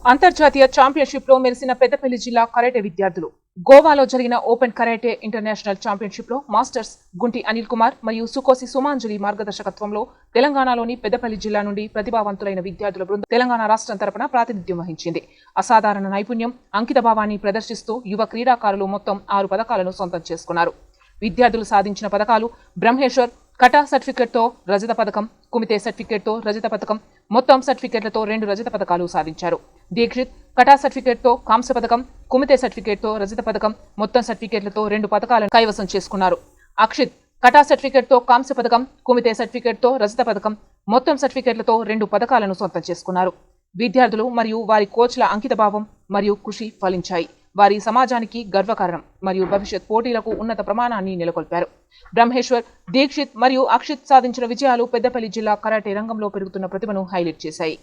అంతర్జాతీయ ఛాంపియన్షిప్ లో మెరిసిన పెద్దపల్లి జిల్లా కరాటే విద్యార్థులు గోవాలో జరిగిన ఓపెన్ కరాటే ఇంటర్నేషనల్ ఛాంపియన్షిప్ లో మాస్టర్స్ గుంటి అనిల్ కుమార్ మరియు సుకోసి సుమాంజలి మార్గదర్శకత్వంలో తెలంగాణలోని పెద్దపల్లి జిల్లా నుండి ప్రతిభావంతులైన విద్యార్థుల బృందం తెలంగాణ రాష్ట్రం తరపున ప్రాతినిధ్యం వహించింది. అసాధారణ నైపుణ్యం, అంకితభావాన్ని ప్రదర్శిస్తూ యువ క్రీడాకారులు మొత్తం 6 పతకాలను సొంతం చేసుకున్నారు. విద్యార్థులు సాధించిన పతకాలు బ్రహ్మేశ్వర్ కటా సర్టిఫికెట్ తో రజత పథకం, కుమితే సర్టిఫికెట్ తో రజత పథకం, మొత్తం సర్టిఫికెట్లతో 2 రజత పథకాలు సాధించారు. దీక్షిత్ కటా సర్టిఫికెట్ తో కాంస్య పథకం, కుమితే సర్టిఫికెట్ తో రజత పథకం, మొత్తం సర్టిఫికెట్లతో 2 పథకాలను కైవసం చేసుకున్నారు. అక్షిత్ కటా సర్టిఫికెట్ తో కాంస్య పథకం, కుమితే సర్టిఫికెట్ తో రజత పథకం, మొత్తం సర్టిఫికెట్లతో 2 పథకాలను సొంతం చేసుకున్నారు. విద్యార్థులు మరియు వారి కోచ్ల అంకితభావం మరియు కృషి ఫలించాయి. వారి సమాజానికి గర్వకారణం మరియు భవిష్యత్ పోటీలకు ఉన్నత ప్రమాణాన్ని నెలకొల్పారు. బ్రహ్మేశ్వర్, దీక్షిత్ మరియు అక్షిత్ సాధించిన విజయాలు పెద్దపల్లి జిల్లా కరాటే రంగంలో పెరుగుతున్న ప్రతిభను హైలైట్ చేశాయి.